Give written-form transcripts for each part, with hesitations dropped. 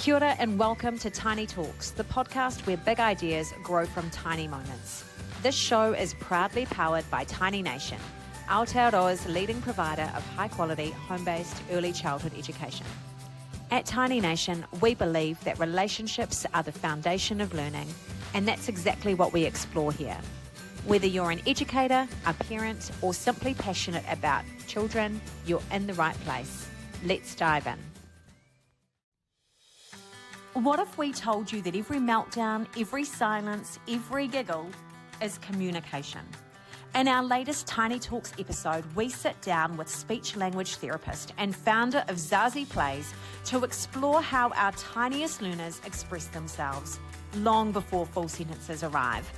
Kia ora and welcome to Tiny Talks, the podcast where big ideas grow from tiny moments. This show is proudly powered by Tiny Nation, Aotearoa's leading provider of high-quality, home-based early childhood education. At Tiny Nation, we believe that relationships are the foundation of learning, and that's exactly what we explore here. Whether you're an educator, a parent, or simply passionate about children, you're in the right place. Let's dive in. What if we told you that every meltdown, every silence, every giggle is communication? In our latest Tiny Talks episode, we sit down with speech-language therapist and founder of Zazi Plays to explore how our tiniest learners express themselves long before full sentences arrive.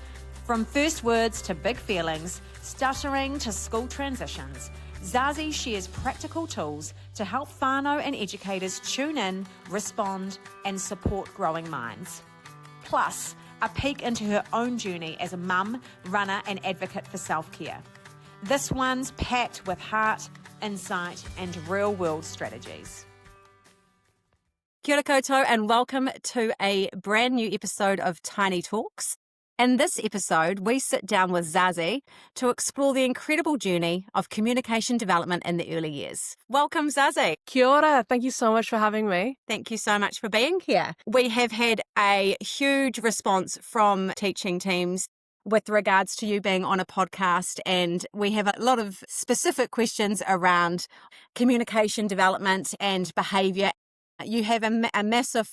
From first words to big feelings, stuttering to school transitions, Zazi shares practical tools to help whānau and educators tune in, respond, and support growing minds. Plus, a peek into her own journey as a mum, runner, and advocate for self-care. This one's packed with heart, insight, and real-world strategies. Kia ora koutou and welcome to a brand new episode of Tiny Talks. In this episode, we sit down with Zazi to explore the incredible journey of communication development in the early years. Welcome, Zazi. Kia ora. Thank you so much for having me. Thank you so much for being here. We have had a huge response from teaching teams with regards to you being on a podcast, and we have a lot of specific questions around communication development and behaviour. You have a massive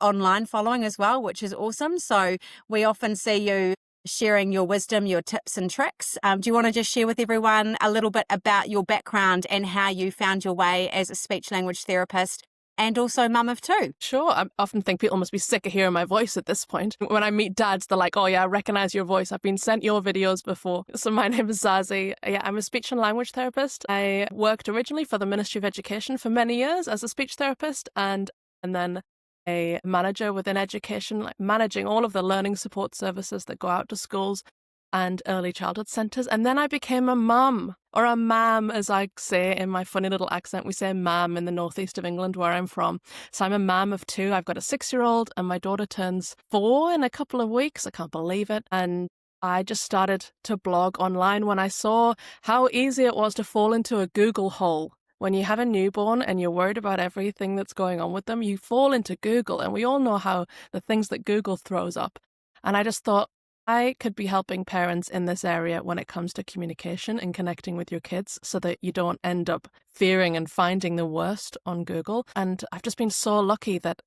online following as well, which is awesome. So we often see you sharing your wisdom, your tips and tricks. Do you want to just share with everyone a little bit about your background and how you found your way as a speech-language therapist and also mum of two? Sure. I often think people must be sick of hearing my voice at this point. When I meet dads, they're like, oh yeah, I recognize your voice. I've been sent your videos before. So my name is Zazi. Yeah, I'm a speech and language therapist. I worked originally for the Ministry of Education for many years as a speech therapist and then a manager within education, like managing all of the learning support services that go out to schools and early childhood centres. And then I became a mum, or a mam, as I say in my funny little accent. We say mam in the northeast of England where I'm from. So I'm a mam of two. I've got a 6-year-old and my daughter turns 4 in a couple of weeks. I can't believe it. And I just started to blog online when I saw how easy it was to fall into a Google hole. When you have a newborn and you're worried about everything that's going on with them, you fall into Google. And we all know how the things that Google throws up. And I just thought I could be helping parents in this area when it comes to communication and connecting with your kids so that you don't end up fearing and finding the worst on Google. And I've just been so lucky that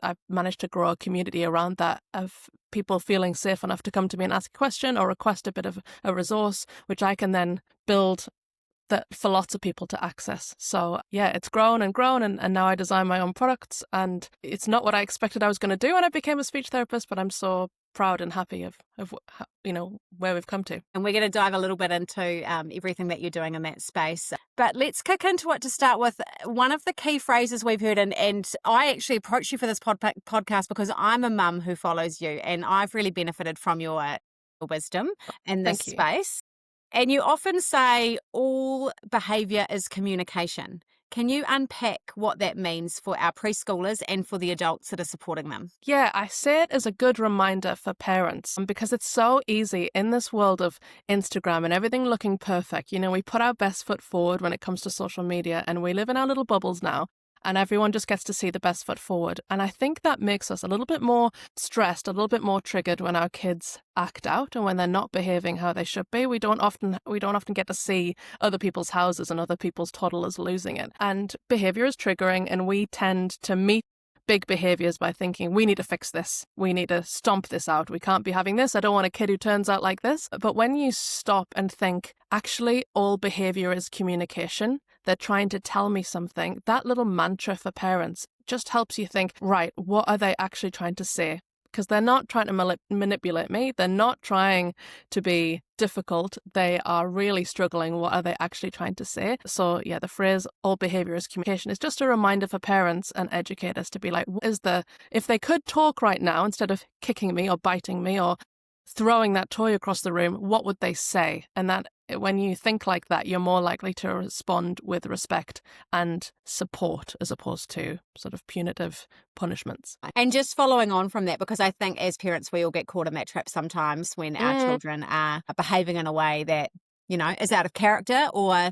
I've managed to grow a community around that of people feeling safe enough to come to me and ask a question or request a bit of a resource, which I can then build that for lots of people to access. So yeah, it's grown and grown and now I design my own products and it's not what I expected I was going to do when I became a speech therapist, but I'm so proud and happy of where we've come to. And we're going to dive a little bit into everything that you're doing in that space. But let's kick into it to start with. One of the key phrases we've heard, and I actually approached you for this podcast because I'm a mum who follows you and I've really benefited from your wisdom in this space. And you often say all behaviour is communication. Can you unpack what that means for our preschoolers and for the adults that are supporting them? Yeah, I say it as a good reminder for parents because it's so easy in this world of Instagram and everything looking perfect. You know, we put our best foot forward when it comes to social media and we live in our little bubbles now. And everyone just gets to see the best foot forward. And I think that makes us a little bit more stressed, a little bit more triggered when our kids act out and when they're not behaving how they should be. We don't often get to see other people's houses and other people's toddlers losing it. And behavior is triggering, and we tend to meet big behaviors by thinking, we need to fix this. We need to stomp this out. We can't be having this. I don't want a kid who turns out like this. But when you stop and think, actually, all behavior is communication, they're trying to tell me something, that little mantra for parents just helps you think, right, what are they actually trying to say? Because they're not trying to manipulate me. They're not trying to be difficult. They are really struggling. What are they actually trying to say? So yeah, the phrase all behavior is communication is just a reminder for parents and educators to be like, if they could talk right now instead of kicking me or biting me or throwing that toy across the room, what would they say? And that when you think like that, you're more likely to respond with respect and support as opposed to sort of punitive punishments. And just following on from that, because I think as parents, we all get caught in that trap sometimes when our children are behaving in a way that, is out of character or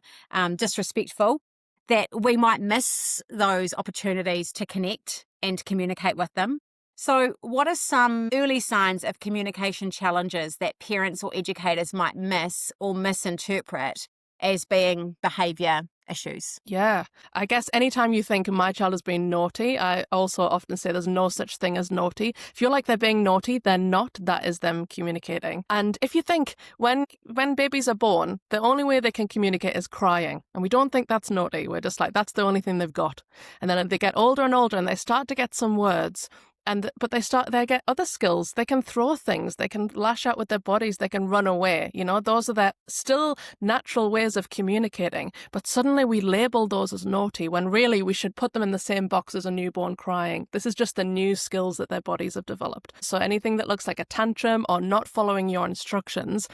disrespectful, that we might miss those opportunities to connect and communicate with them. So what are some early signs of communication challenges that parents or educators might miss or misinterpret as being behaviour issues? Yeah, I guess anytime you think my child is being naughty, I also often say there's no such thing as naughty. If you're like they're being naughty, they're not. That is them communicating. And if you think when babies are born, the only way they can communicate is crying. And we don't think that's naughty. We're just like, that's the only thing they've got. And then they get older and older and they start to get some words. But they get other skills. They can throw things. They can lash out with their bodies. They can run away. Those are their still natural ways of communicating. But suddenly we label those as naughty when really we should put them in the same box as a newborn crying. This is just the new skills that their bodies have developed. So anything that looks like a tantrum or not following your instructions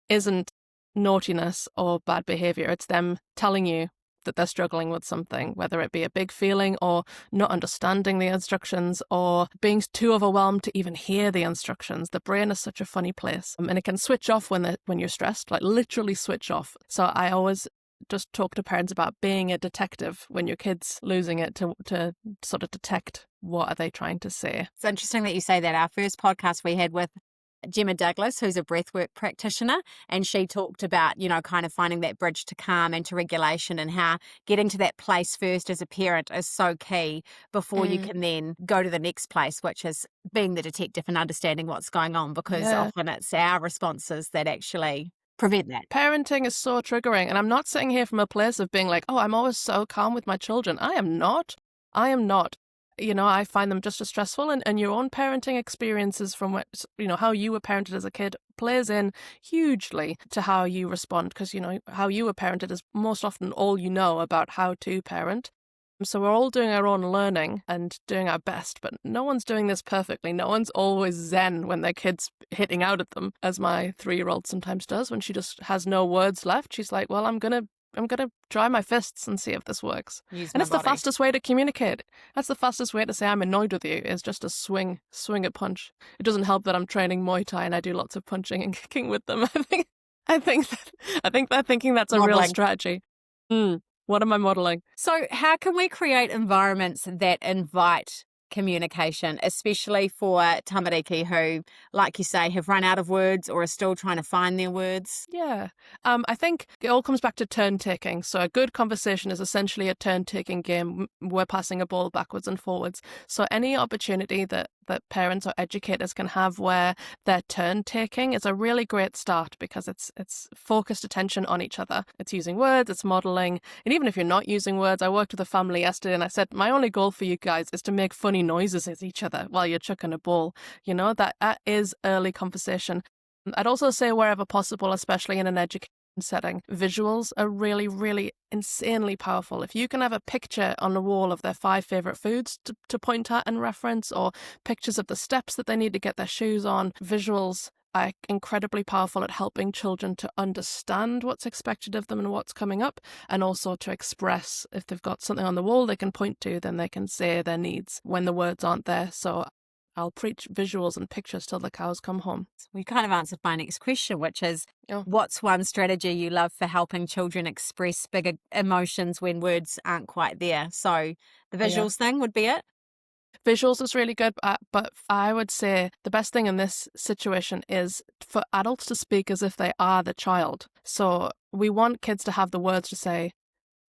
isn't naughtiness or bad behavior. It's them telling you that they're struggling with something, whether it be a big feeling or not understanding the instructions or being too overwhelmed to even hear the instructions. The brain is such a funny place, and it can switch off when you're stressed, like literally switch off. So I always just talk to parents about being a detective when your kid's losing it to sort of detect what are they trying to say. It's interesting that you say that. Our first podcast we had with Gemma Douglas, who's a breathwork practitioner, and she talked about, kind of finding that bridge to calm and to regulation and how getting to that place first as a parent is so key before you can then go to the next place, which is being the detective and understanding what's going on, because often it's our responses that actually prevent that. Parenting is so triggering, and I'm not sitting here from a place of being like, oh, I'm always so calm with my children. I am not. I find them just as stressful, and your own parenting experiences from what, how you were parented as a kid plays in hugely to how you respond, because, how you were parented is most often all you know about how to parent. So we're all doing our own learning and doing our best, but no one's doing this perfectly. No one's always zen when their kid's hitting out at them, as my 3-year-old sometimes does when she just has no words left. She's like, well, I'm going to try my fists and see if this works. And it's the fastest way to communicate. That's the fastest way to say I'm annoyed with you, is just a swing a punch. It doesn't help that I'm training Muay Thai and I do lots of punching and kicking with them. I think they're thinking that's a real strategy. What am I modeling? So how can we create environments that invite communication, especially for tamariki who, like you say, have run out of words or are still trying to find their words? Yeah. I think it all comes back to turn taking. So a good conversation is essentially a turn taking game. We're passing a ball backwards and forwards. So any opportunity that parents or educators can have where they're turn taking is a really great start, because it's focused attention on each other. It's using words, it's modeling. And even if you're not using words, I worked with a family yesterday and I said, my only goal for you guys is to make funny noises at each other while you're chucking a ball. That is early conversation. I'd also say wherever possible, especially in an education setting, visuals are really, really insanely powerful. If you can have a picture on the wall of their 5 favorite foods to point at and reference, or pictures of the steps that they need to get their shoes on, visuals are incredibly powerful at helping children to understand what's expected of them and what's coming up, and also to express. If they've got something on the wall they can point to, then they can say their needs when the words aren't there. So I'll preach visuals and pictures till the cows come home. We kind of answered my next question, which is, what's one strategy you love for helping children express bigger emotions when words aren't quite there? So the visuals thing would be it? Visuals is really good, but I would say the best thing in this situation is for adults to speak as if they are the child. So we want kids to have the words to say,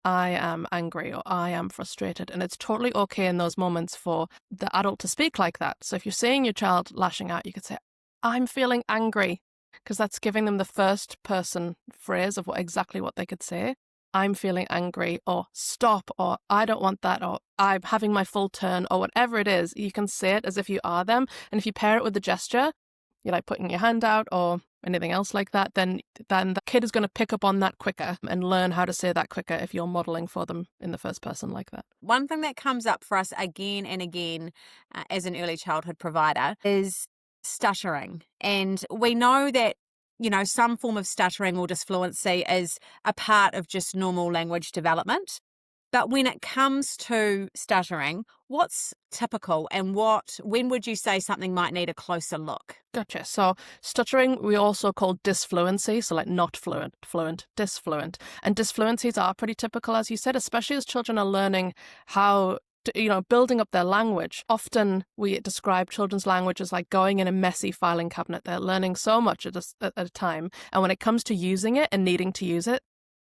I am angry or I am frustrated. And it's totally okay in those moments for the adult to speak like that. So if you're seeing your child lashing out, you could say, I'm feeling angry, because that's giving them the first person phrase of exactly what they could say. I'm feeling angry, or stop, or I don't want that, or I'm having my full turn, or whatever it is. You can say it as if you are them. And if you pair it with the gesture, you're like putting your hand out or anything else like that, then the kid is going to pick up on that quicker and learn how to say that quicker if you're modeling for them in the first person like that. One thing that comes up for us again and again as an early childhood provider is stuttering. And we know that, some form of stuttering or disfluency is a part of just normal language development. But when it comes to stuttering, what's typical and when would you say something might need a closer look? Gotcha. So stuttering, we also call disfluency. So like not fluent, disfluent. And disfluencies are pretty typical, as you said, especially as children are learning how building up their language. Often we describe children's language as like going in a messy filing cabinet. They're learning so much at a time. And when it comes to using it and needing to use it,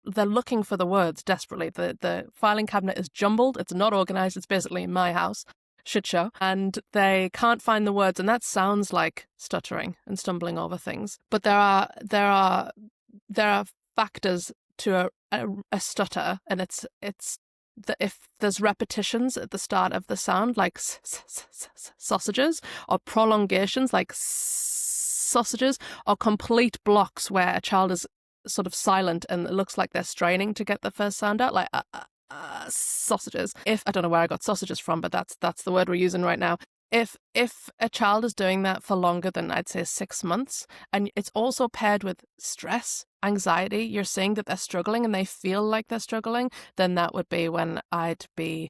they're looking for the words desperately. The filing cabinet is jumbled. It's not organized. It's basically my house. Shit show. And they can't find the words. And that sounds like stuttering and stumbling over things. But there are factors to a stutter, and it's if there's repetitions at the start of the sound, like sausages, or prolongations like sausages, or complete blocks where a child is sort of silent and it looks like they're straining to get the first sound out, like sausages. I don't know where I got sausages from, but that's the word we're using right now. If a child is doing that for longer than, I'd say, 6 months, and it's also paired with stress, anxiety, you're seeing that they're struggling and they feel like they're struggling, then that would be when I'd be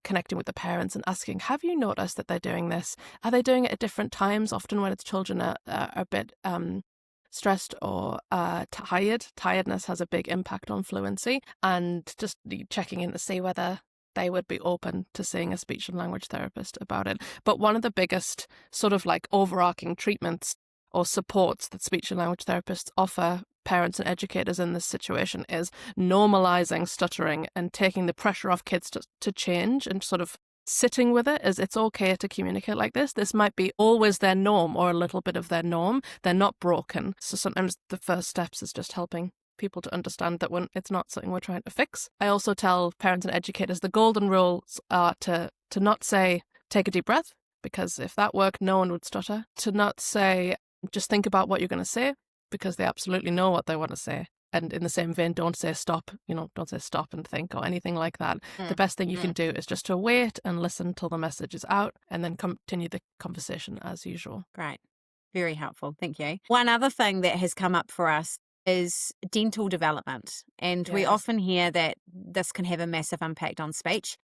connecting with the parents and asking, have you noticed that they're doing this? Are they doing it at different times? Often when it's children are a bit stressed or tired. Tiredness has a big impact on fluency, and just checking in to see whether they would be open to seeing a speech and language therapist about it. But one of the biggest sort of like overarching treatments or supports that speech and language therapists offer parents and educators in this situation is normalizing stuttering and taking the pressure off kids to change, and sort of sitting with it as it's okay to communicate like this. This might be always their norm or a little bit of their norm. They're not broken. So sometimes the first steps is just helping people to understand that when it's not something we're trying to fix. I also tell parents and educators the golden rules are to not say, take a deep breath, because if that worked, no one would stutter. To not say, just think about what you're going to say, because they absolutely know what they want to say. And in the same vein, don't say stop, don't say stop and think or anything like that. The best thing you can do is just to wait and listen till the message is out, and then continue the conversation as usual. Great. Very helpful. Thank you. One other thing that has come up for us is dental development. And we often hear that this can have a massive impact on speech.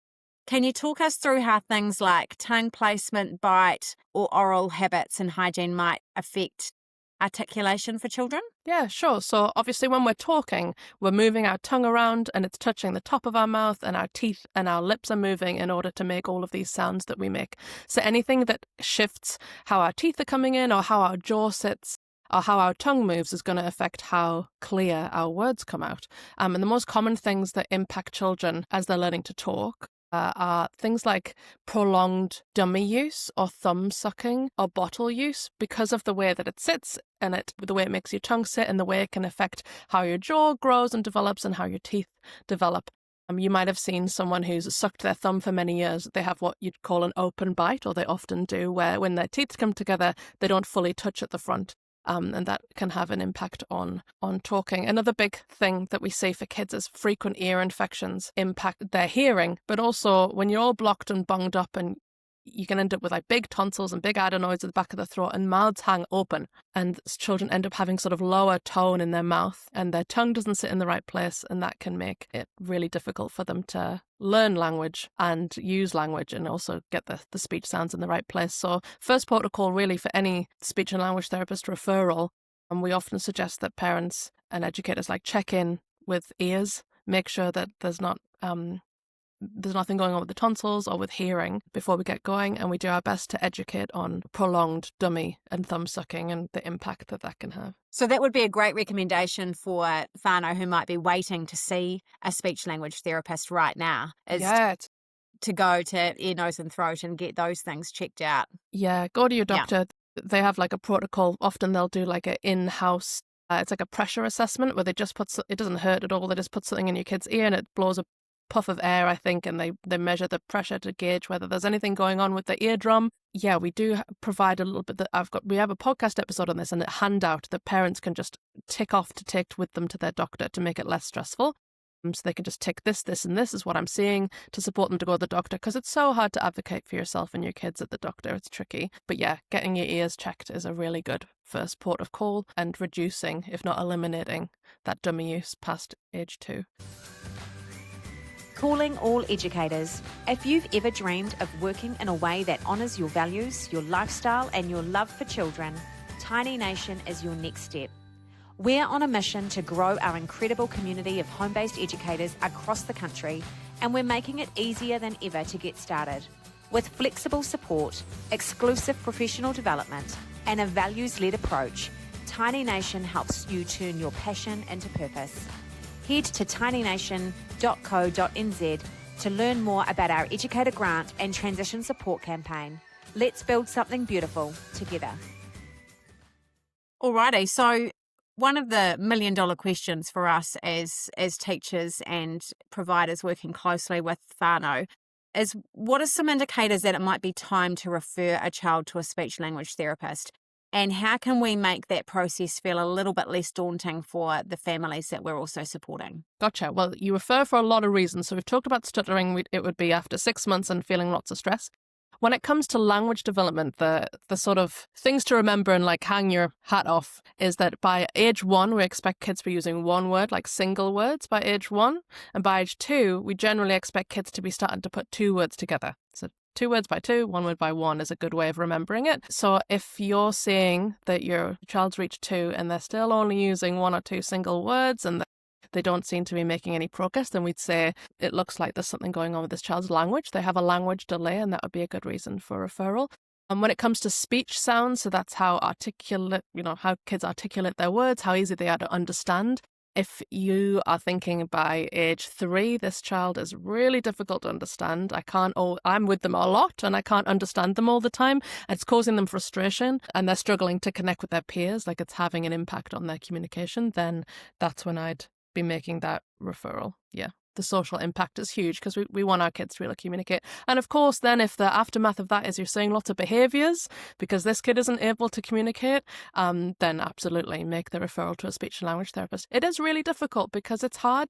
Can you talk us through how things like tongue placement, bite, or oral habits and hygiene might affect articulation for children? Yeah, sure. So obviously when we're talking, we're moving our tongue around and it's touching the top of our mouth, and our teeth and our lips are moving in order to make all of these sounds that we make. So anything that shifts how our teeth are coming in, or how our jaw sits, or how our tongue moves, is going to affect how clear our words come out. And the most common things that impact children as they're learning to talk are things like prolonged dummy use, or thumb sucking, or bottle use, because of the way that it sits and the way it makes your tongue sit, and the way it can affect how your jaw grows and develops and how your teeth develop. You might have seen someone who's sucked their thumb for many years. They have what you'd call an open bite, or they often do, where when their teeth come together, they don't fully touch at the front. And that can have an impact on talking. Another big thing that we see for kids is frequent ear infections impact their hearing, but also when you're all blocked and bunged up, and you can end up with like big tonsils and big adenoids at the back of the throat, and mouths hang open, and children end up having sort of lower tone in their mouth, and their tongue doesn't sit in the right place, and that can make it really difficult for them to learn language and use language, and also get the speech sounds in the right place. So first protocol really for any speech and language therapist referral, and we often suggest that parents and educators check in with ears, make sure that there's nothing going on with the tonsils or with hearing before we get going, and we do our best to educate on prolonged dummy and thumb sucking and the impact that can have. So that would be a great recommendation for whānau who might be waiting to see a speech language therapist right now, is to go to ear, nose and throat and get those things checked out. Yeah, go to your doctor. Yeah. They have a protocol. Often they'll do an in-house, it's like a pressure assessment where they just it doesn't hurt at all. They just put something in your kid's ear and it blows a puff of air, I think, and they measure the pressure to gauge whether there's anything going on with the eardrum. Yeah, we do provide a little bit we have a podcast episode on this, and a handout that parents can just tick off to take with them to their doctor to make it less stressful. So they can just tick this, and this is what I'm seeing to support them to go to the doctor, because it's so hard to advocate for yourself and your kids at the doctor. It's tricky. But yeah, getting your ears checked is a really good first port of call, and reducing, if not eliminating, that dummy use past age 2. Calling all educators. If you've ever dreamed of working in a way that honours your values, your lifestyle and your love for children, Tiny Nation is your next step. We're on a mission to grow our incredible community of home-based educators across the country, and we're making it easier than ever to get started. With flexible support, exclusive professional development, and a values-led approach, Tiny Nation helps you turn your passion into purpose. Head to tinynation.co.nz to learn more about our educator grant and transition support campaign. Let's build something beautiful together. Alrighty, so one of the million-dollar questions for us as teachers and providers working closely with whānau is, what are some indicators that it might be time to refer a child to a speech-language therapist? And how can we make that process feel a little bit less daunting for the families that we're also supporting? Gotcha. Well, you refer for a lot of reasons. So we've talked about stuttering. It would be after 6 months and feeling lots of stress. When it comes to language development, the sort of things to remember and like hang your hat off is that by age 1, we expect kids to be using one word, like single words by age 1. And by age 2, we generally expect kids to be starting to put 2 words together. So 2 words by 2, 1 word by 1 is a good way of remembering it. So if you're seeing that your child's reached 2 and they're still only using 1 or 2 single words and they don't seem to be making any progress, then we'd say it looks like there's something going on with this child's language. They have a language delay, and that would be a good reason for referral. And when it comes to speech sounds, so that's how articulate, how kids articulate their words, how easy they are to understand. If you are thinking by age 3, this child is really difficult to understand. I'm with them a lot and I can't understand them all the time. It's causing them frustration and they're struggling to connect with their peers, like it's having an impact on their communication, then that's when I'd be making that referral. Yeah. The social impact is huge because we want our kids to be able to communicate. And of course, then if the aftermath of that is you're seeing lots of behaviours because this kid isn't able to communicate, then absolutely make the referral to a speech and language therapist. It is really difficult because it's hard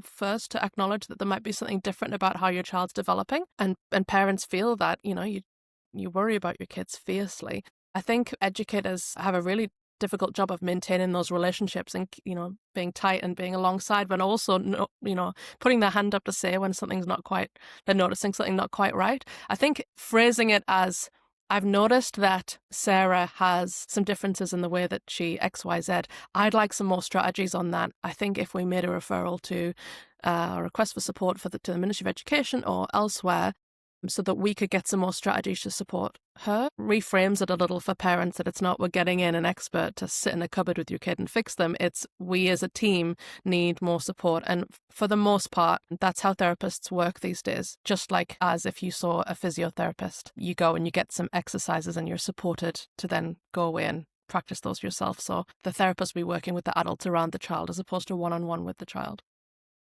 first to acknowledge that there might be something different about how your child's developing, and parents feel that, you worry about your kids fiercely. I think educators have a really difficult job of maintaining those relationships and, being tight and being alongside, but also, putting their hand up to say when they're noticing something not quite right. I think phrasing it as, I've noticed that Sarah has some differences in the way that she XYZ. I'd like some more strategies on that. I think if we made a referral to a request for support to the Ministry of Education or elsewhere, so that we could get some more strategies to support her, reframes it a little for parents that it's not we're getting in an expert to sit in a cupboard with your kid and fix them. It's we as a team need more support. And for the most part, that's how therapists work these days. Just like as if you saw a physiotherapist, you go and you get some exercises and you're supported to then go away and practice those yourself. So the therapist will be working with the adults around the child as opposed to one-on-one with the child.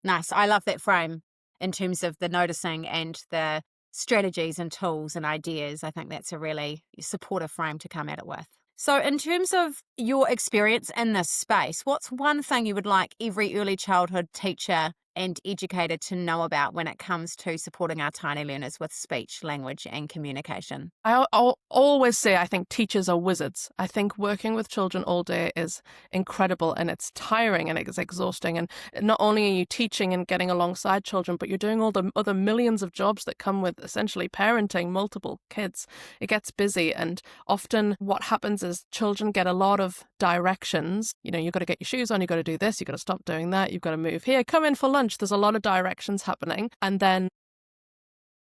Nice. I love that frame in terms of the noticing and the strategies and tools and ideas. I think that's a really supportive frame to come at it with. So in terms of your experience in this space, what's one thing you would like every early childhood teacher and educator to know about when it comes to supporting our tiny learners with speech, language and communication? I'll always say I think teachers are wizards. I think working with children all day is incredible and it's tiring and it's exhausting. And not only are you teaching and getting alongside children, but you're doing all the other millions of jobs that come with essentially parenting multiple kids. It gets busy, and often what happens is children get a lot of directions. You've got to get your shoes on, you've got to do this, you've got to stop doing that, you've got to move here, come in for lunch. There's a lot of directions happening. And then,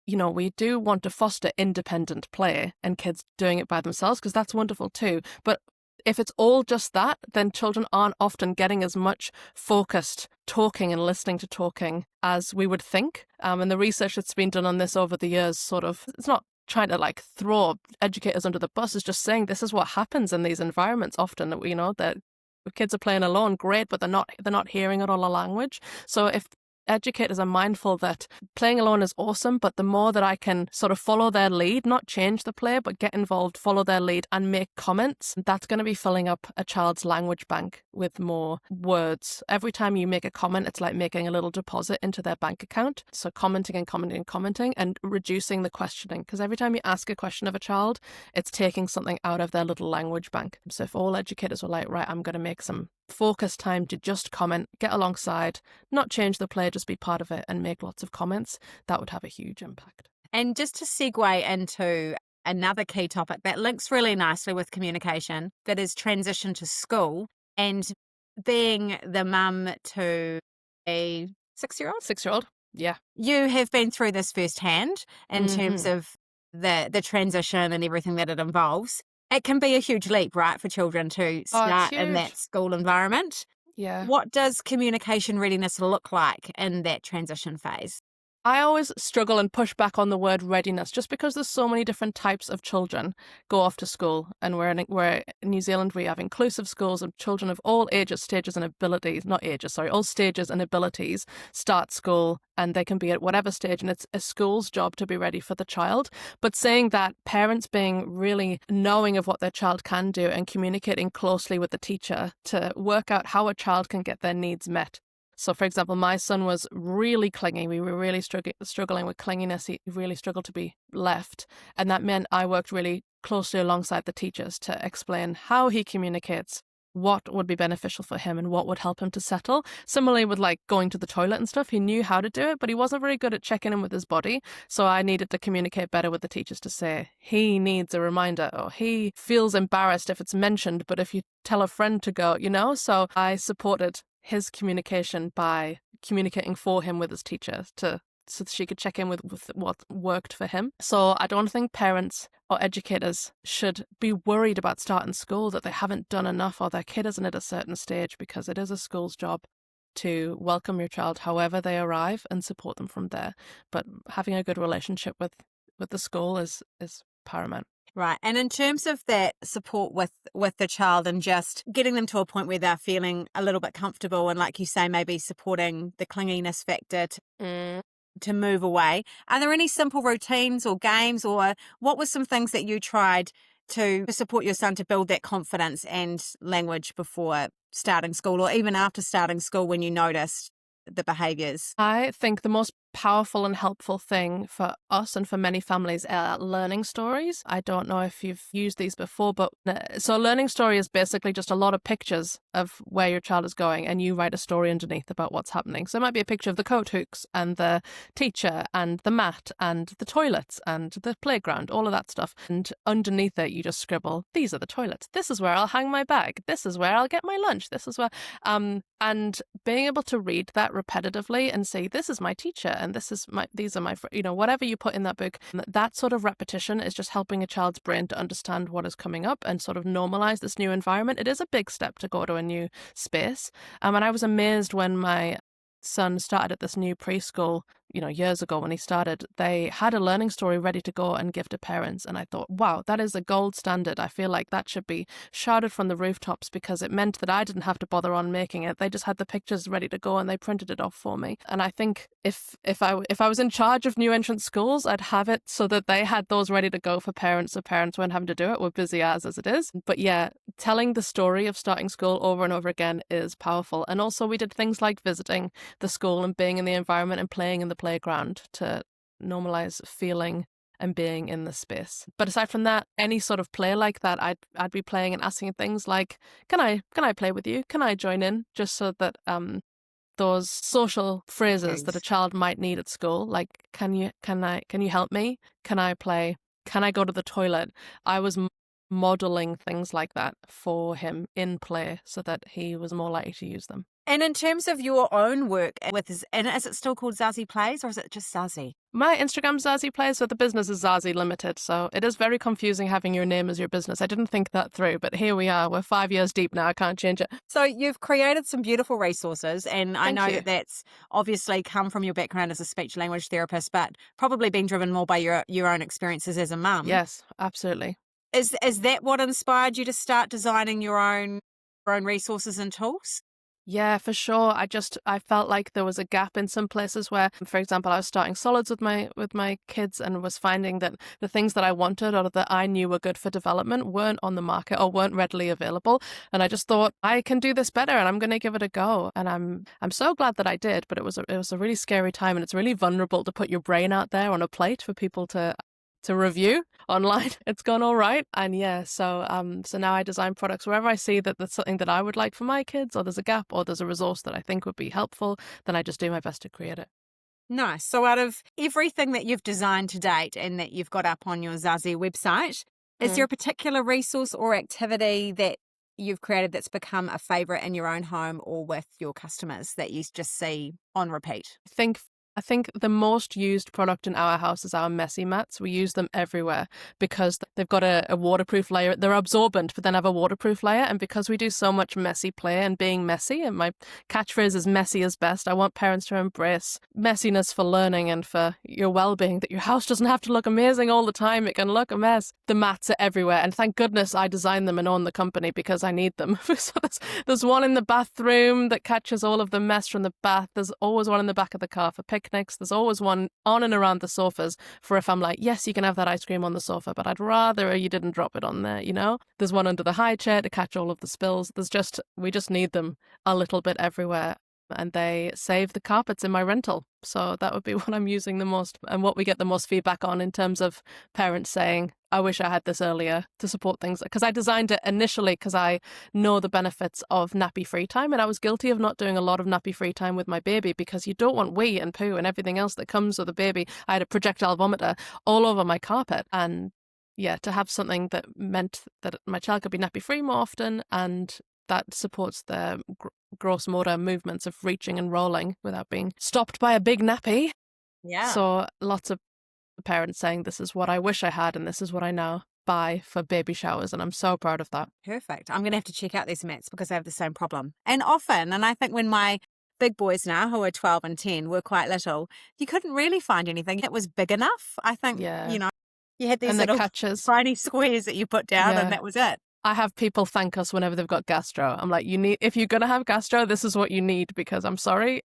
we do want to foster independent play and kids doing it by themselves because that's wonderful too. But if it's all just that, then children aren't often getting as much focused talking and listening to talking as we would think. And the research that's been done on this over the years it's not trying to throw educators under the bus, is just saying this is what happens in these environments often, that kids are playing alone, great, but they're not hearing it on a language. So if educators are mindful that playing alone is awesome, but the more that I can sort of follow their lead, not change the play, but get involved, follow their lead and make comments, that's going to be filling up a child's language bank with more words. Every time you make a comment, it's like making a little deposit into their bank account. So commenting and commenting and commenting and reducing the questioning. Because every time you ask a question of a child, it's taking something out of their little language bank. So if all educators were like, right, I'm going to make some focus time to just comment, get alongside, not change the play, just be part of it and make lots of comments, that would have a huge impact. And just to segue into another key topic that links really nicely with communication, that is transition to school and being the mum to a 6-year-old. 6-year-old, yeah. You have been through this firsthand in terms of the transition and everything that it involves. It can be a huge leap, right, for children to start in that school environment. Yeah. What does communication readiness look like in that transition phase? I always struggle and push back on the word readiness just because there's so many different types of children go off to school. And we're in New Zealand, we have inclusive schools of children of all ages, stages and abilities, all stages and abilities start school, and they can be at whatever stage, and it's a school's job to be ready for the child. But saying that, parents being really knowing of what their child can do and communicating closely with the teacher to work out how a child can get their needs met. So, for example, my son was really clingy. We were really struggling with clinginess. He really struggled to be left. And that meant I worked really closely alongside the teachers to explain how he communicates, what would be beneficial for him and what would help him to settle. Similarly with like going to the toilet and stuff, he knew how to do it, but he wasn't very good at checking in with his body. So I needed to communicate better with the teachers to say he needs a reminder, or he feels embarrassed if it's mentioned, but if you tell a friend to go, so I supported his communication by communicating for him with his teacher so that she could check in with what worked for him. So I don't think parents or educators should be worried about starting school, that they haven't done enough or their kid isn't at a certain stage, because it is a school's job to welcome your child however they arrive and support them from there. But having a good relationship with the school is paramount. Right. And in terms of that support with the child and just getting them to a point where they're feeling a little bit comfortable and, like you say, maybe supporting the clinginess factor to move away, are there any simple routines or games, or what were some things that you tried to support your son to build that confidence and language before starting school, or even after starting school when you noticed the behaviours? I think the most powerful and helpful thing for us and for many families are learning stories. I don't know if you've used these before, but so a learning story is basically just a lot of pictures of where your child is going, and you write a story underneath about what's happening. So it might be a picture of the coat hooks and the teacher and the mat and the toilets and the playground, all of that stuff. And underneath it, you just scribble, these are the toilets. This is where I'll hang my bag. This is where I'll get my lunch. This is where, and being able to read that repetitively and say, this is my teacher and these are my, whatever you put in that book, that sort of repetition is just helping a child's brain to understand what is coming up and sort of normalize this new environment. It is a big step to go to a new space. And I was amazed when my son started at this new preschool, years ago when he started, they had a learning story ready to go and give to parents. And I thought, wow, that is a gold standard. I feel like that should be shouted from the rooftops, because it meant that I didn't have to bother on making it. They just had the pictures ready to go and they printed it off for me. And I think if I was in charge of new entrant schools, I'd have it so that they had those ready to go for parents, so parents weren't having to do it. We're busy as it is. But yeah, telling the story of starting school over and over again is powerful. And also we did things like visiting the school and being in the environment and playing in the playground to normalize feeling and being in the space. But aside from that, any sort of play like that, I'd be playing and asking things like, can I play with you? Can I join in? Just so that those social phrases that a child might need at school, like can you help me? Can I play? Can I go to the toilet? I was modeling things like that for him in play so that he was more likely to use them. And in terms of your own work and is it still called Zazi Plays, or is it just Zazi? My Instagram's Zazi Plays, but the business is Zazi Limited. So it is very confusing having your name as your business. I didn't think that through, but here we are. We're 5 years deep now. I can't change it. So you've created some beautiful resources, and I know that that's obviously come from your background as a speech language therapist, but probably been driven more by your own experiences as a mum. Yes, absolutely. Is that what inspired you to start designing your own resources and tools? Yeah, for sure. I felt like there was a gap in some places where, for example, I was starting solids with my kids and was finding that the things that I wanted or that I knew were good for development weren't on the market or weren't readily available. And I just thought I can do this better and I'm going to give it a go. And I'm so glad that I did, but it was a really scary time, and it's really vulnerable to put your brain out there on a plate for people to review online. It's gone all right. And yeah, so now I design products wherever I see that that's something that I would like for my kids, or there's a gap, or there's a resource that I think would be helpful, then I just do my best to create it. Nice. So out of everything that you've designed to date and that you've got up on your Zazi website, is there a particular resource or activity that you've created that's become a favorite in your own home or with your customers that you just see on repeat? I think the most used product in our house is our messy mats. We use them everywhere because they've got a waterproof layer. They're absorbent, but then have a waterproof layer. And because we do so much messy play and being messy, and my catchphrase is messy is best, I want parents to embrace messiness for learning and for your well-being, that your house doesn't have to look amazing all the time. It can look a mess. The mats are everywhere. And thank goodness I designed them and own the company because I need them. So there's one in the bathroom that catches all of the mess from the bath. There's always one in the back of the car for picnics. There's always one on and around the sofas for if I'm like, yes, you can have that ice cream on the sofa, but I'd rather you didn't drop it on there, you know? There's one under the high chair to catch all of the spills. We just need them a little bit everywhere. And they save the carpets in my rental. So that would be what I'm using the most and what we get the most feedback on in terms of parents saying, I wish I had this earlier to support things. Because I designed it initially because I know the benefits of nappy free time. And I was guilty of not doing a lot of nappy free time with my baby because you don't want wee and poo and everything else that comes with a baby. I had a projectile vomiter all over my carpet. And yeah, to have something that meant that my child could be nappy free more often and that supports the gross motor movements of reaching and rolling without being stopped by a big nappy. Yeah. So lots of parents saying this is what I wish I had and this is what I now buy for baby showers, and I'm so proud of that. Perfect. I'm going to have to check out these mats because I have the same problem. And often, and I think when my big boys now, who are 12 and 10, were quite little, you couldn't really find anything that was big enough. I think, Yeah. You had these And little catches. tiny squares that you put down and that was it. I have people thank us whenever they've got gastro. I'm like, if you're going to have gastro, this is what you need, because I'm sorry,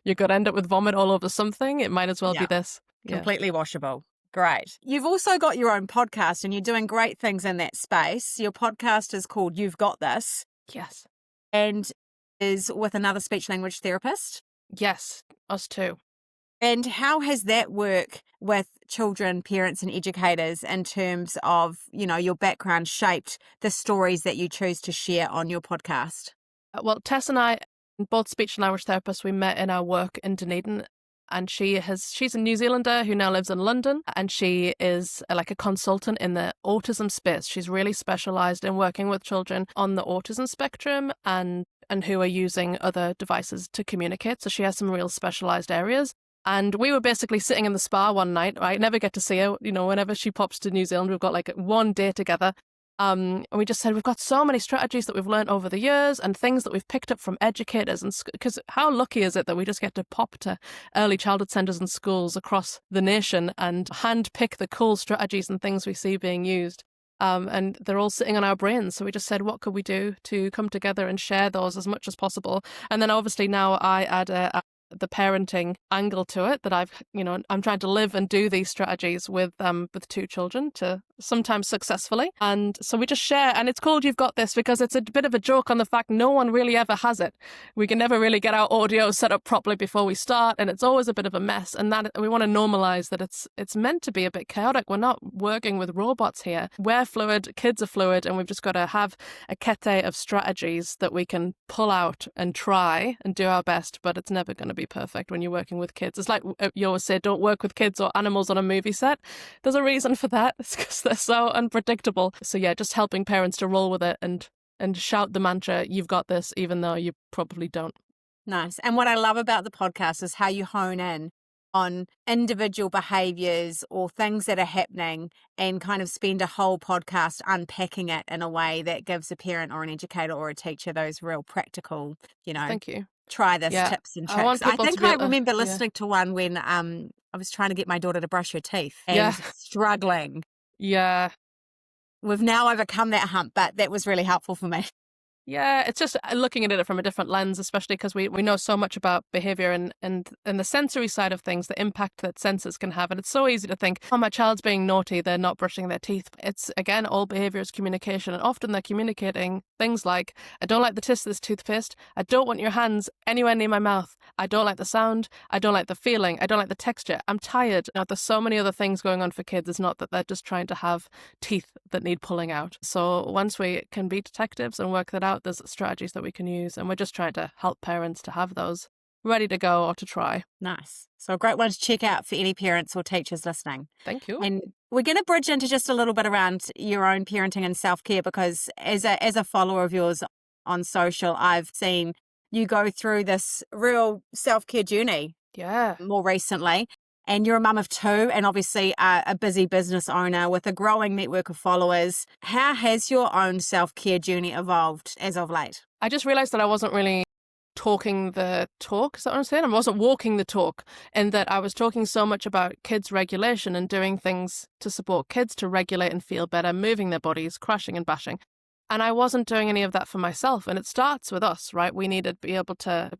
you're going to end up with vomit all over something. It might as well be this. Completely washable. Great. You've also got your own podcast and you're doing great things in that space. Your podcast is called You've Got This. Yes. And is with another speech language therapist. Yes, us too. And how has that work with children, parents and educators in terms of, your background shaped the stories that you choose to share on your podcast? Well, Tess and I, both speech and language therapists, we met in our work in Dunedin. And she's a New Zealander who now lives in London, and she is like a consultant in the autism space. She's really specialized in working with children on the autism spectrum and who are using other devices to communicate. So she has some real specialized areas. And we were basically sitting in the spa one night. I never get to see her. Whenever she pops to New Zealand, we've got like one day together. And we just said, we've got so many strategies that we've learned over the years and things that we've picked up from educators. And because how lucky is it that we just get to pop to early childhood centres and schools across the nation and hand pick the cool strategies and things we see being used. And they're all sitting on our brains. So we just said, what could we do to come together and share those as much as possible? And then obviously now I add the parenting angle to it, that I'm trying to live and do these strategies with two children, to sometimes successfully. And so we just share, and it's called You've Got This because it's a bit of a joke on the fact no one really ever has it. We can never really get our audio set up properly before we start, and it's always a bit of a mess. And that we want to normalize that it's meant to be a bit chaotic. We're not working with robots here. We're fluid, kids are fluid, and we've just got to have a kete of strategies that we can pull out and try and do our best, but it's never going to be perfect when you're working with kids. It's like you always say, don't work with kids or animals on a movie set. There's a reason for that. It's because they're so unpredictable. So yeah, just helping parents to roll with it and shout the mantra, you've got this, even though you probably don't. Nice. And what I love about the podcast is how you hone in on individual behaviours or things that are happening and kind of spend a whole podcast unpacking it in a way that gives a parent or an educator or a teacher those real practical, Thank you. Try this tips and tricks. I think I remember listening to one when I was trying to get my daughter to brush her teeth and struggling. Yeah. We've now overcome that hump, but that was really helpful for me. Yeah, it's just looking at it from a different lens, especially because we know so much about behavior and the sensory side of things, the impact that senses can have. And it's so easy to think, oh, my child's being naughty, they're not brushing their teeth. It's, again, all behavior is communication. And often they're communicating things like, I don't like the taste of this toothpaste. I don't want your hands anywhere near my mouth. I don't like the sound. I don't like the feeling. I don't like the texture. I'm tired. Now, there's so many other things going on for kids. It's not that they're just trying to have teeth that need pulling out. So once we can be detectives and work that out, there's strategies that we can use, and we're just trying to help parents to have those ready to go or to try. Nice. So a great one to check out for any parents or teachers listening. Thank you. And we're going to bridge into just a little bit around your own parenting and self-care, because as a follower of yours on social, I've seen you go through this real self-care journey more recently. And you're a mum of two and obviously a busy business owner with a growing network of followers. How has your own self-care journey evolved as of late? I just realized that I wasn't really talking the talk. Is that what I'm saying? I wasn't walking the talk, in that I was talking so much about kids' regulation and doing things to support kids to regulate and feel better, moving their bodies, crashing and bashing. And I wasn't doing any of that for myself. And it starts with us, right? We need to be able to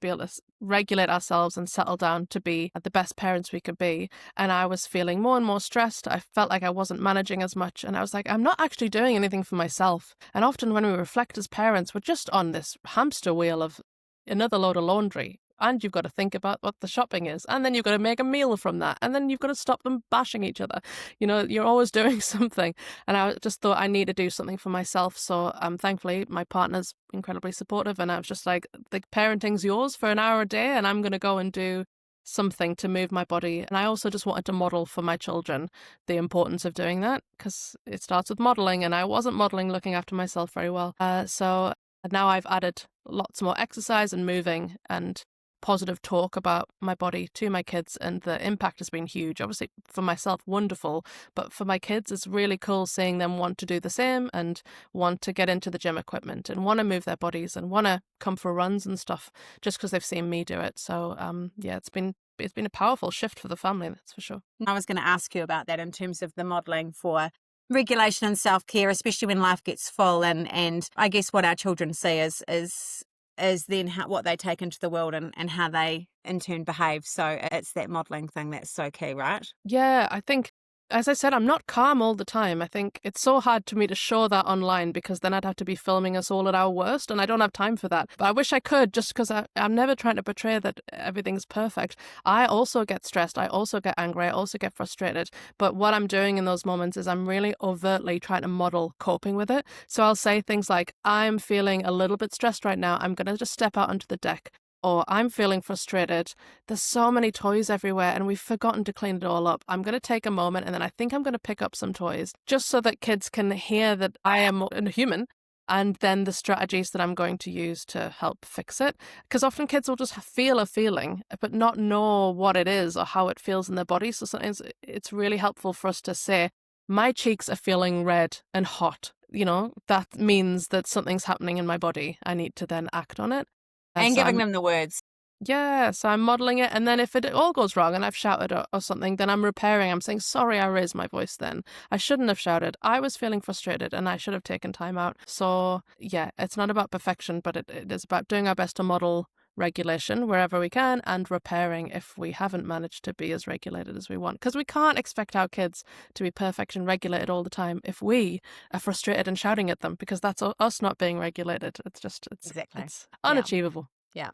regulate ourselves and settle down to be the best parents we could be. And I was feeling more and more stressed. I felt like I wasn't managing as much. And I was like, I'm not actually doing anything for myself. And often when we reflect as parents, we're just on this hamster wheel of another load of laundry. And you've got to think about what the shopping is. And then you've got to make a meal from that. And then you've got to stop them bashing each other. You know, you're always doing something. And I just thought I need to do something for myself. So thankfully, my partner's incredibly supportive. And I was just like, the parenting's yours for an hour a day. And I'm going to go and do something to move my body. And I also just wanted to model for my children the importance of doing that, because it starts with modeling. And I wasn't modeling looking after myself very well. So now I've added lots more exercise and moving and positive talk about my body to my kids, and the impact has been huge. Obviously for myself, wonderful, but for my kids it's really cool seeing them want to do the same and want to get into the gym equipment and want to move their bodies and want to come for runs and stuff just because they've seen me do it. So it's been a powerful shift for the family, that's for sure. I was going to ask you about that in terms of the modelling for regulation and self-care, especially when life gets full, and I guess what our children see is then what they take into the world and how they in turn behave. So it's that modelling thing that's so key, right? Yeah, I think, as I said, I'm not calm all the time. I think it's so hard to me to show that online, because then I'd have to be filming us all at our worst, and I don't have time for that. But I wish I could, just because I'm never trying to portray that everything's perfect. I also get stressed. I also get angry. I also get frustrated. But what I'm doing in those moments is I'm really overtly trying to model coping with it. So I'll say things like, I'm feeling a little bit stressed right now. I'm going to just step out onto the deck. Or I'm feeling frustrated. There's so many toys everywhere and we've forgotten to clean it all up. I'm going to take a moment and then I think I'm going to pick up some toys, just so that kids can hear that I am a human, and then the strategies that I'm going to use to help fix it. Because often kids will just feel a feeling but not know what it is or how it feels in their body. So sometimes it's really helpful for us to say, my cheeks are feeling red and hot. You know, that means that something's happening in my body. I need to then act on it. And giving them the words. Yeah, so I'm modelling it. And then if it all goes wrong and I've shouted or something, then I'm repairing. I'm saying, sorry, I raised my voice then. I shouldn't have shouted. I was feeling frustrated and I should have taken time out. So yeah, it's not about perfection, but it is about doing our best to model regulation wherever we can, and repairing if we haven't managed to be as regulated as we want. Because we can't expect our kids to be perfect and regulated all the time if we are frustrated and shouting at them, because that's us not being regulated. Exactly. It's unachievable. Yeah.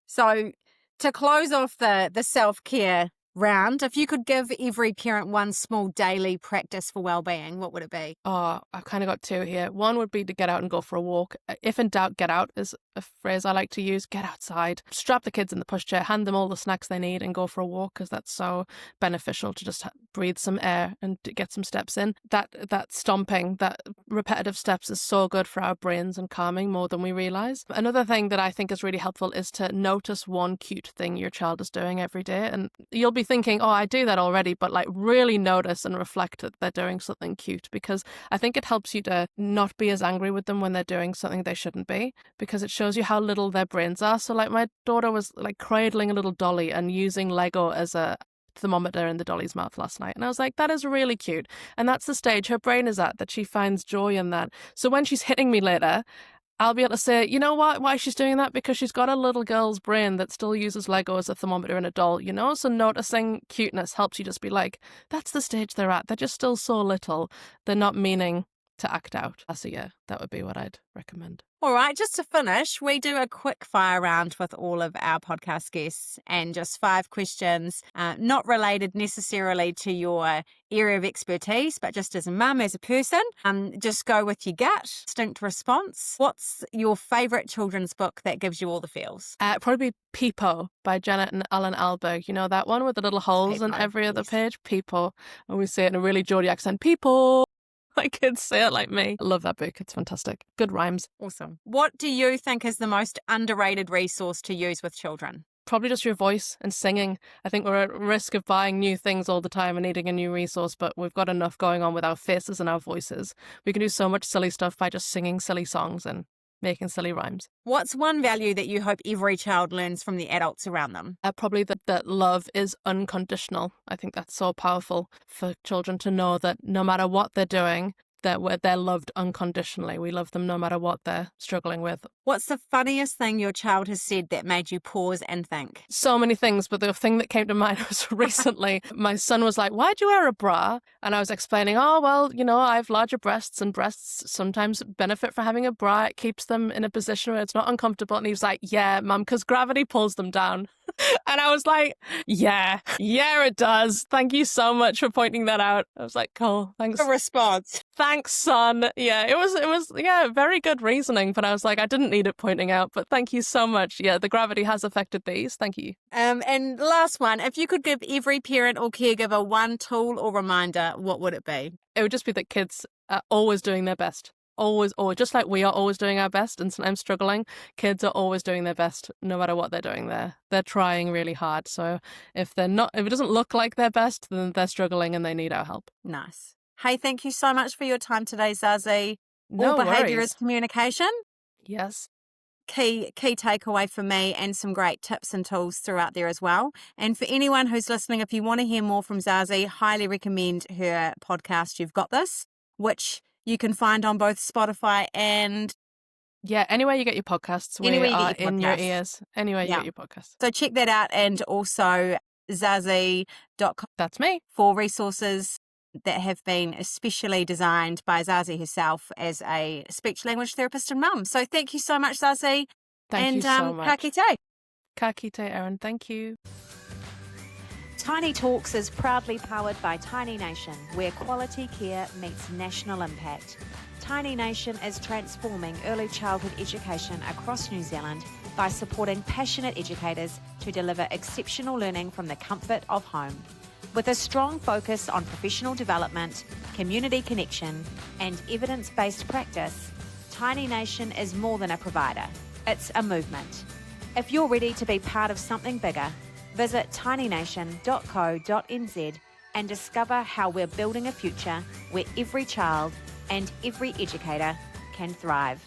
So to close off the self-care round, if you could give every parent one small daily practice for well-being, what would it be? Oh, I've kind of got two here. One would be to get out and go for a walk. If in doubt, get out is a phrase I like to use. Get outside, strap the kids in the pushchair, hand them all the snacks they need and go for a walk, because that's so beneficial to just breathe some air and to get some steps in. That stomping, that repetitive steps is so good for our brains and calming more than we realize. Another thing that I think is really helpful is to notice one cute thing your child is doing every day. And you'll be thinking, oh, I do that already, but like really notice and reflect that they're doing something cute, because I think it helps you to not be as angry with them when they're doing something they shouldn't be, because it shows you how little their brains are. So like my daughter was like cradling a little dolly and using Lego as a thermometer in the dolly's mouth last night. And I was like, that is really cute. And that's the stage her brain is at, that she finds joy in that. So when she's hitting me later, I'll be able to say, you know what, why she's doing that? Because she's got a little girl's brain that still uses Lego as a thermometer and a doll, you know? So noticing cuteness helps you just be like, that's the stage they're at. They're just still so little. They're not meaning to act out. So yeah, that would be what I'd recommend. All right, just to finish, we do a quick fire round with all of our podcast guests and just 5 questions, not related necessarily to your area of expertise, but just as a mum, as a person. Just go with your gut, instinct response. What's your favourite children's book that gives you all the feels? Probably Peepo by Janet and Alan Alberg. You know that one with the little holes in Peepo, every other yes. page? Peepo. And we say it in a really Geordie accent. Peepo. My kids say it like me. I love that book. It's fantastic. Good rhymes. Awesome. What do you think is the most underrated resource to use with children? Probably just your voice and singing. I think we're at risk of buying new things all the time and needing a new resource, but we've got enough going on with our faces and our voices. We can do so much silly stuff by just singing silly songs and making silly rhymes. What's one value that you hope every child learns from the adults around them? Probably that love is unconditional. I think that's so powerful for children to know that no matter what they're doing, they're loved unconditionally. We love them no matter what they're struggling with. What's the funniest thing your child has said that made you pause and think? So many things, but the thing that came to mind was recently my son was like, why'd you wear a bra? And I was explaining, oh, well, you know, I have larger breasts and breasts sometimes benefit from having a bra. It keeps them in a position where it's not uncomfortable. And he was like, yeah, Mum, because gravity pulls them down. And I was like, yeah, it does. Thank you so much for pointing that out. I was like, cool, thanks. A response. Thanks, son. Yeah, it was, very good reasoning, but I was like, I didn't need it pointing out, but thank you so much. Yeah, the gravity has affected these. Thank you. And last one, if you could give every parent or caregiver one tool or reminder, what would it be? It would just be that kids are always doing their best. Always, just like we are always doing our best and sometimes struggling, kids are always doing their best no matter what they're doing there. They're trying really hard. So if it doesn't look like their best, then they're struggling and they need our help. Nice. Hey, thank you so much for your time today, Zazi. No All behaviour worries. is communication. Yes. Key takeaway for me, and some great tips and tools throughout there as well. And for anyone who's listening, if you want to hear more from Zazi, highly recommend her podcast, You've Got This, which you can find on both Spotify and... Yeah, anywhere you get your podcasts, we are in your ears. Anywhere you get your podcasts. So check that out, and also zazi.com. That's me. For resources that have been especially designed by Zazi herself as a speech language therapist and mum. So thank you so much, Zazi. Thank you so much. Ka kite. Ka kite, Erin. Thank you. Tiny Talks is proudly powered by Tiny Nation, where quality care meets national impact. Tiny Nation is transforming early childhood education across New Zealand by supporting passionate educators to deliver exceptional learning from the comfort of home. With a strong focus on professional development, community connection, and evidence-based practice, Tiny Nation is more than a provider. It's a movement. If you're ready to be part of something bigger, visit tinynation.co.nz and discover how we're building a future where every child and every educator can thrive.